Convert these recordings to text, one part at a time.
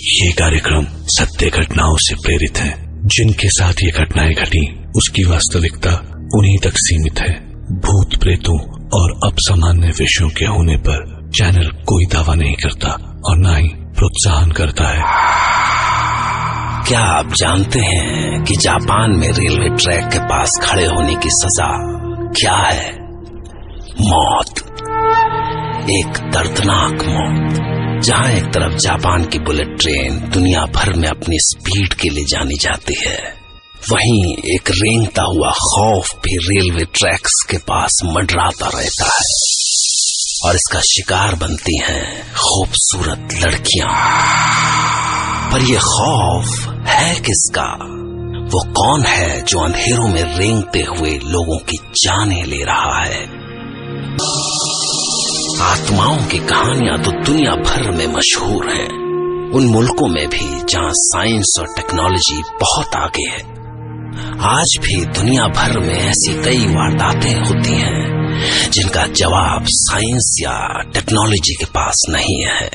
ये कार्यक्रम सत्य घटनाओं से प्रेरित है। जिनके साथ ये घटनाएं घटी उसकी वास्तविकता उन्हीं तक सीमित है। भूत प्रेतों और असामान्य विषयों के होने पर चैनल कोई दावा नहीं करता और न ही प्रोत्साहन करता है। क्या आप जानते हैं कि जापान में रेलवे ट्रैक के पास खड़े होने की सजा क्या है? मौत। एक दर्दनाक मौत, जहां एक तरफ जापान की बुलेट ट्रेन दुनिया भर में अपनी स्पीड के लिए जानी जाती है, वहीं एक रेंगता हुआ खौफ भी रेलवे ट्रैक्स के पास मंडराता रहता है और इसका शिकार बनती हैं खूबसूरत लड़कियां। पर यह खौफ है किसका? वो कौन है जो अंधेरों में रेंगते हुए लोगों की जानें ले रहा है? आत्माओं की कहानियां तो दुनिया भर में मशहूर हैं, उन मुल्कों में भी जहां साइंस और टेक्नोलॉजी बहुत आगे है। आज भी दुनिया भर में ऐसी कई वारदातें होती हैं जिनका जवाब साइंस या टेक्नोलॉजी के पास नहीं है।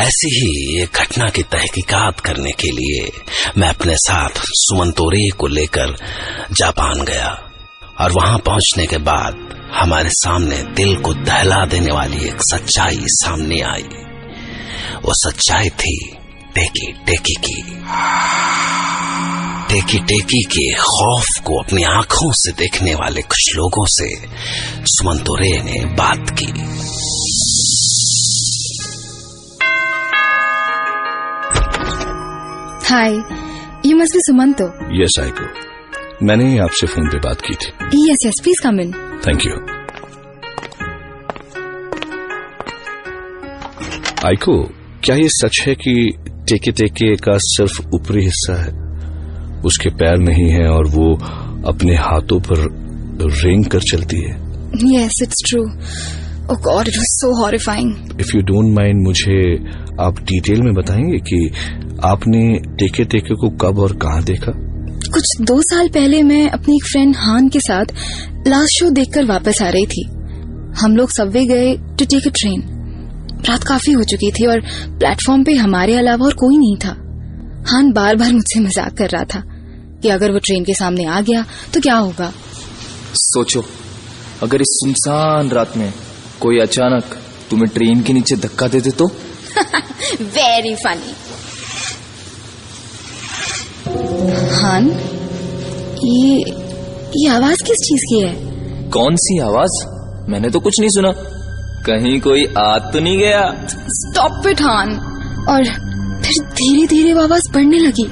ऐसी ही एक घटना की तहकीकात करने के लिए मैं अपने साथ सुमन तोरे को लेकर जापान गया और वहां पहुंचने के बाद हमारे सामने दिल को दहला देने वाली एक सच्चाई सामने आई। वो सच्चाई थी टेकी टेकी की। टेकी टेकी के खौफ को अपनी आंखों से देखने वाले कुछ लोगों से सुमन तोरे ने बात की। Hi, you must be Sumanto. Yes Aiko, मैंने आपसे फोन पे बात की थी। Yes yes, please come in. Thank you. Aiko, क्या ये सच है कि टेके टेके का सिर्फ ऊपरी हिस्सा है, उसके पैर नहीं है और वो अपने हाथों पर रेंग कर चलती है? Yes, it's true. Oh God, it was so horrifying. If you don't mind, मुझे आप डिटेल में बताएंगे कि आपने टेके टेके को कब और कहां देखा? कुछ 2 साल पहले मैं अपनी एक फ्रेंड हान के साथ लास्ट शो देखकर वापस आ रही थी। हम लोग सबवे गए टू टेक अ ट्रेन। रात काफी हो चुकी थी और प्लेटफॉर्म पे हमारे अलावा और कोई नहीं था। हान बार बार मुझसे मजाक कर रहा था कि अगर वो ट्रेन के सामने आ गया तो क्या होगा। सोचो, अगर इस सुनसान रात में कोई अचानक तुम्हें ट्रेन के नीचे धक्का दे दे तो? Very funny. हान, ये आवाज किस चीज की है? कौन सी आवाज? मैंने तो कुछ नहीं सुना। कहीं कोई आ तो नहीं गया? स्टॉप इट हान। और फिर धीरे धीरे आवाज बढ़ने लगी।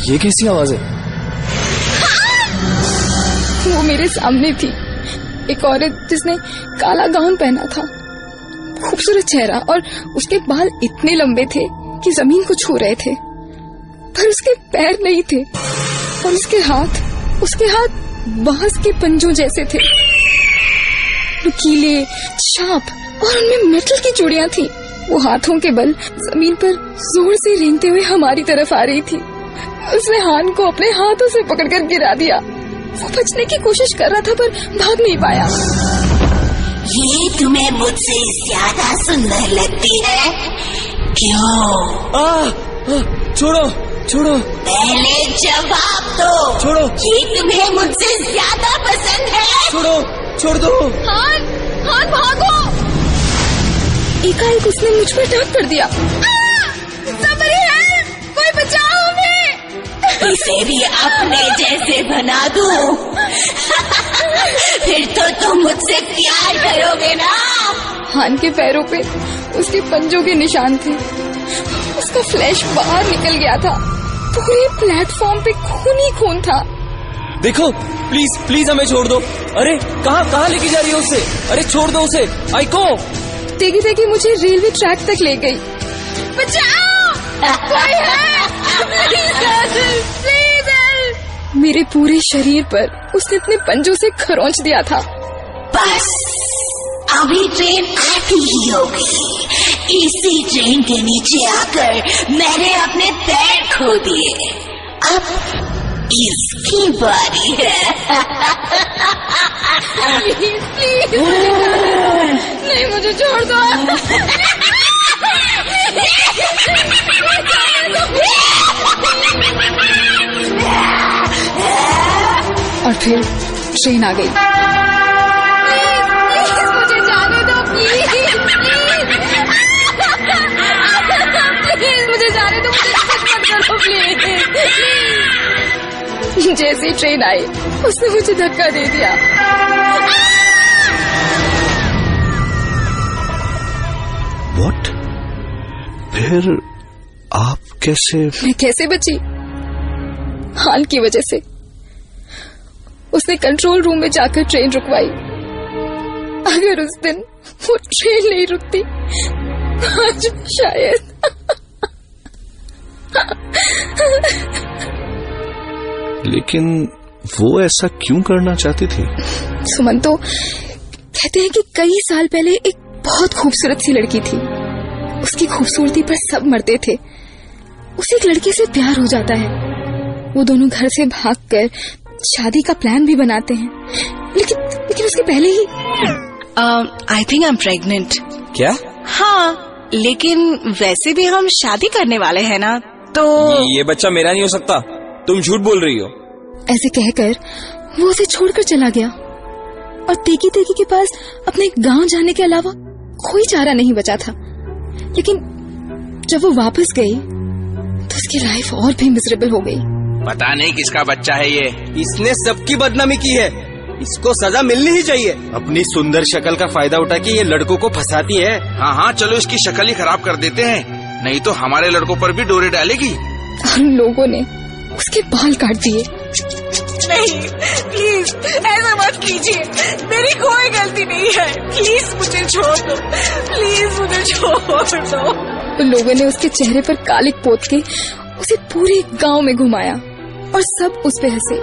ये कैसी आवाज है? वो मेरे सामने थी, एक औरत जिसने काला गाउन पहना था, खूबसूरत चेहरा और उसके बाल इतने लंबे थे कि जमीन को छू रहे थे, पर उसके पैर नहीं थे और उसके हाथ बांस के पंजों जैसे थे, नुकीले, शार्प, और उनमें मेटल की चूड़ियां थी। वो हाथों के बल जमीन पर जोर से रेंगते हुए हमारी तरफ आ रही थी। उसने हान को अपने हाथों से पकड़कर गिरा दिया। वो बचने की कोशिश कर रहा था पर भाग नहीं पाया। ये तुम्हें मुझसे ज्यादा सुंदर लगती है, क्यों? छोड़ो छोड़ो, पहले जवाब दो। छोड़ो। ये तुम्हें मुझसे ज्यादा पसंद है? छोड़ दो। हान भागो! एकाएक उसने मुझ पर अटैक कर दिया। somebody help! कोई बचाओ हमें! इसे भी अपने जैसे बना दूं? फिर तो तुम मुझसे प्यार करोगे ना? हान के पैरों पे उसके पंजों के निशान थे। उसका फ्लैश बाहर निकल गया था। पूरे प्लेटफॉर्म पे खून ही खून था। देखो, प्लीज हमें छोड़ दो। अरे कहाँ लेके जा रही हो उसे? अरे छोड़ दो उसे। आइको! टेकी मुझे रेलवे ट्रैक तक ले गई। बचाओ! कोई है? Please help! मेरे पूरे शरीर पर उसने अपने पंजों से खरोंच दिया था। बस अभी ट्रेन आती ही होगी। इसी ट्रेन के नीचे आकर मैंने अपने पैर खो दिए। अब इसकी बारी है। प्लीज नहीं, मुझे छोड़ दो। फिर ट्रेन आ गई। प्लीज मुझे जाने दो, प्लीज मुझे जाने दो, मुझे मत करो प्लीज। जैसे ही ट्रेन आई उसने मुझे धक्का दे दिया। What? फिर आप कैसे? मैं कैसे बची? हान की वजह से। उसने कंट्रोल रूम में जाकर ट्रेन रुकवाई। अगर उस दिन वो ट्रेन नहीं रुकती आज शायद। लेकिन वो ऐसा क्यों करना चाहती थी? सुमन तो कहते हैं कि कई साल पहले एक बहुत खूबसूरत सी लड़की थी। उसकी खूबसूरती पर सब मरते थे। उसे एक लड़के से प्यार हो जाता है। वो दोनों घर से भागकर शादी का प्लान भी बनाते हैं। लेकिन उसके पहले ही I think I am pregnant. क्या? हाँ, लेकिन वैसे भी हम शादी करने वाले हैं ना, तो ये बच्चा मेरा नहीं हो सकता। तुम झूठ बोल रही हो। ऐसे कहकर वो उसे छोड़कर चला गया और तेकी के पास अपने गांव जाने के अलावा कोई चारा नहीं बचा था। लेकिन जब वो वापस गई तो उसकी लाइफ और भी मिजरेबल हो गई। पता नहीं किसका बच्चा है ये। इसने सबकी बदनामी की है। इसको सजा मिलनी ही चाहिए। अपनी सुंदर शक्ल का फायदा उठा के ये लड़कों को फंसाती है। हाँ, चलो इसकी शक्ल ही खराब कर देते हैं, नहीं तो हमारे लड़कों पर भी डोरे डालेगी। और उन लोगों ने उसके बाल काट दिए। नहीं, प्लीज ऐसा मत कीजिए। मेरी कोई गलती नहीं है। प्लीज मुझे छोड़ दो, प्लीज मुझे छोड़ दो। उन लोगों ने उसके चेहरे पर कालिक पोत के उसे पूरे गांव में घुमाया और सब उस पे हंसे।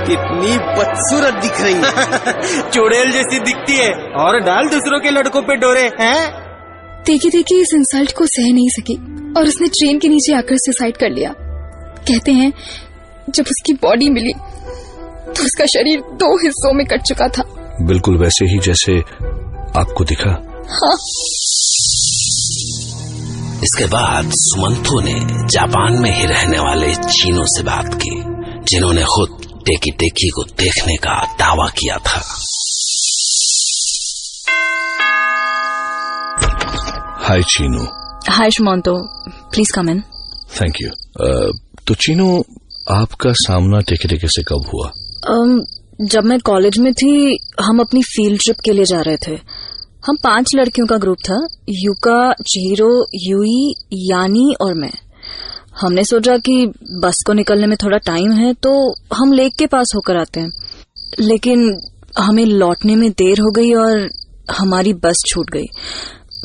कितनी बदसूरत दिख रही है। चुड़ैल जैसी दिखती है और डाल दूसरों के लड़कों पे डोरे हैं। तेकी इस इंसल्ट को सह नहीं सकी और उसने ट्रेन के नीचे आकर सुसाइड कर लिया। कहते हैं जब उसकी बॉडी मिली तो उसका शरीर 2 हिस्सों में कट चुका था। बिल्कुल वैसे ही जैसे आपको दिखा। हाँ। इसके बाद सुमंथो ने जापान में ही रहने वाले चीनों से बात की, जिन्होंने खुद टेकी को देखने का दावा किया था। Hi Chinu. Hi Sumanto, please come in. Thank you. तो चीनू, आपका सामना टेकी से कब हुआ? जब मैं कॉलेज में थी, हम अपनी फील्ड ट्रिप के लिए जा रहे थे। हम 5 लड़कियों का ग्रुप था, युका, चिहिरो, यूई, यानी और मैं। हमने सोचा कि बस को निकलने में थोड़ा टाइम है तो हम लेक के पास होकर आते हैं। लेकिन हमें लौटने में देर हो गई और हमारी बस छूट गई।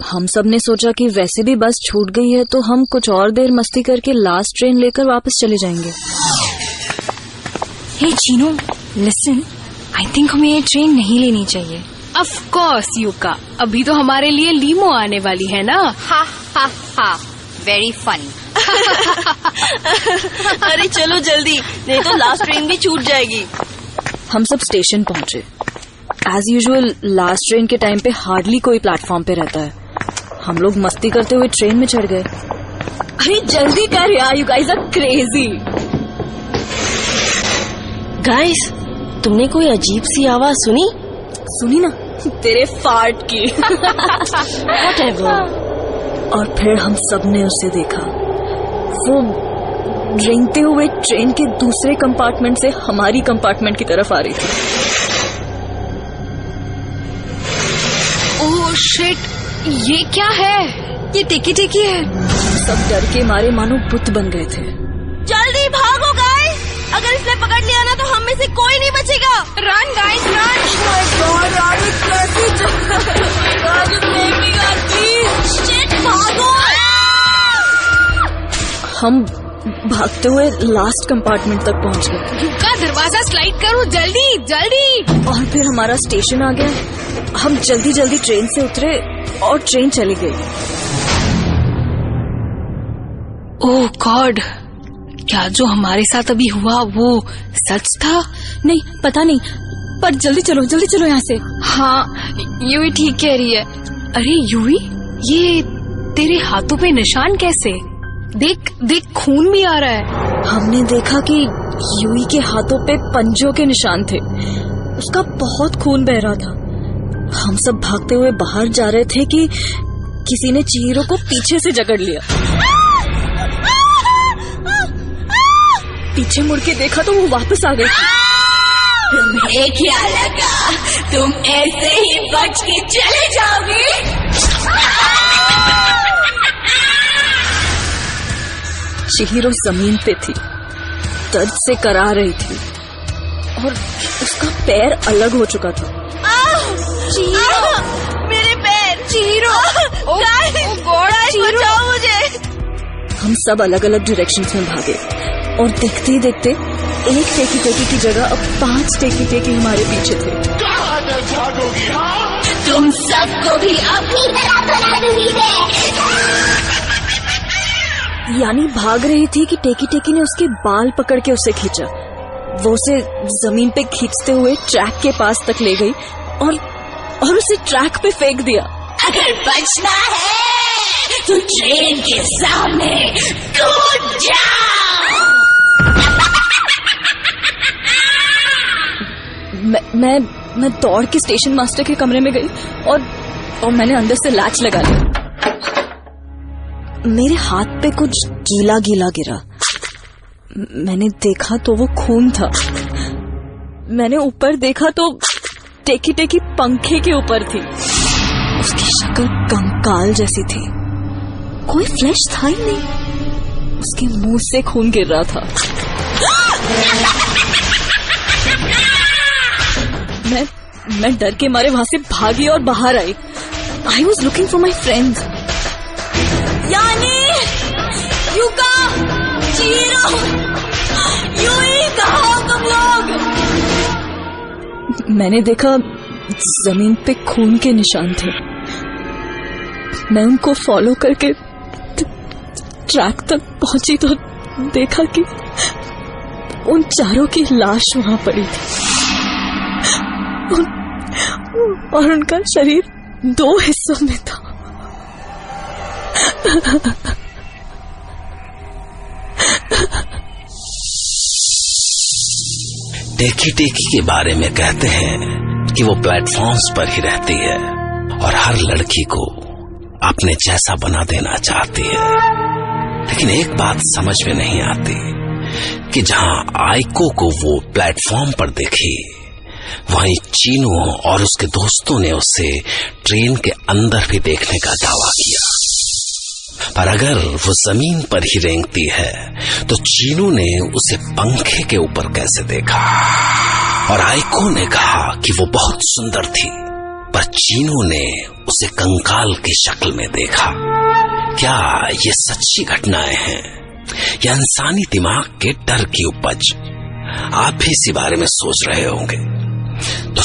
हम सब ने सोचा कि वैसे भी बस छूट गई है तो हम कुछ और देर मस्ती करके लास्ट ट्रेन लेकर वापस चले जाएंगे। हे चीनू, लिसन, आई थिंक हमें ये ट्रेन नहीं लेनी चाहिए। ऑफ कोर्स युका, अभी तो हमारे लिए लीमो आने वाली है ना। हा हा हा, वेरी फनी। अरे चलो जल्दी, नहीं तो लास्ट ट्रेन भी छूट जाएगी। हम सब स्टेशन पहुंचे। एज यूजुअल लास्ट ट्रेन के टाइम पे हार्डली कोई प्लेटफॉर्म पे रहता है। हम लोग मस्ती करते हुए ट्रेन में चढ़ गए। अरे जल्दी कर यार, you guys are crazy. Guys, तुमने कोई अजीब सी आवाज सुनी? सुनी ना, तेरे फार्ट की। Whatever। और फिर हम सब ने उसे देखा। वो रेंगते हुए ट्रेन के दूसरे कंपार्टमेंट से हमारी कंपार्टमेंट की तरफ आ रही थी। ओह शिट, ये क्या है? ये टेकी है। सब डर के मारे मानो बुत बन गए थे। जल्दी भागो गाइस, अगर इसने पकड़ लिया ना तो हम में से कोई नहीं बचेगा। Run guys run. भागो। हम भागते हुए लास्ट कंपार्टमेंट तक पहुंच गए। युका, दरवाजा स्लाइड करो, जल्दी जल्दी। और फिर हमारा स्टेशन आ गया। हम जल्दी जल्दी ट्रेन से उतरे और ट्रेन चली गई। ओह गॉड, क्या जो हमारे साथ अभी हुआ वो सच था? नहीं, पता नहीं, पर जल्दी चलो यहाँ से। हाँ, यूई ठीक कह रही है। अरे यूई, ये तेरे हाथों पे निशान कैसे? देख देख, खून भी आ रहा है। हमने देखा कि यूई के हाथों पे पंजों के निशान थे। उसका बहुत खून बह रहा था। हम सब भागते हुए बाहर जा रहे थे कि किसी ने चिहिरो को पीछे से जकड़ लिया। पीछे मुड़ के देखा तो वो वापस आ गई। तुम्हें क्या लगा तुम ऐसे ही बच के चले जाओगे? चिहिरो जमीन पे थी, दर्द से करा रही थी और उसका पैर अलग हो चुका था। मेरे पैर! चिहिरो! बचाओ मुझे! हम सब अलग अलग डायरेक्शंस में भागे और देखते ही देखते एक टेकी टेकी की जगह अब 5 टेकी टेकी हमारे पीछे थे। तुम सबको भी अपनी तरह बना दूंगी मैं। यानी भाग रही थी कि टेकी टेकी ने उसके बाल पकड़ के उसे खींचा। वो उसे जमीन पे खींचते हुए ट्रैक के पास तक ले गई और उसे ट्रैक पे फेंक दिया। अगर बचना है तो ट्रेन के सामने कूद जाओ। मैं दौड़ के स्टेशन मास्टर के कमरे में गई और मैंने अंदर से लैच लगा लिया। मेरे हाथ पे कुछ गीला गीला गिरा। मैंने देखा तो वो खून था। मैंने ऊपर देखा तो टेकी टेकी पंखे के ऊपर थी। उसकी शक्ल कंकाल जैसी थी, कोई फ्लैश था ही नहीं। उसके मुंह से खून गिर रहा था। मैं डर के मारे वहां से भागी और बाहर आई। I was looking for my friends. यानी, युका, चिहिरो, यूई, कहाँ हो तुम लोग? मैंने देखा जमीन पे खून के निशान थे। मैं उनको फॉलो करके ट्रैक तक पहुंची तो देखा कि उन चारों की लाश वहां पड़ी थी और उनका शरीर 2 हिस्सों में था। टेकी टेकी के बारे में कहते हैं कि वो प्लेटफॉर्म्स पर ही रहती है और हर लड़की को अपने जैसा बना देना चाहती है। लेकिन एक बात समझ में नहीं आती कि जहां आइको को वो प्लेटफॉर्म पर देखी, वहीं चीनू और उसके दोस्तों ने उसे ट्रेन के अंदर भी देखने का दावा किया। पर अगर वो जमीन पर ही रेंगती है तो चीनू ने उसे पंखे के ऊपर कैसे देखा? और आइको ने कहा कि वो बहुत सुंदर थी, पर चीनू ने उसे कंकाल की शक्ल में देखा। क्या ये सच्ची घटनाएं हैं या इंसानी दिमाग के डर की उपज? आप भी इसी बारे में सोच रहे होंगे तो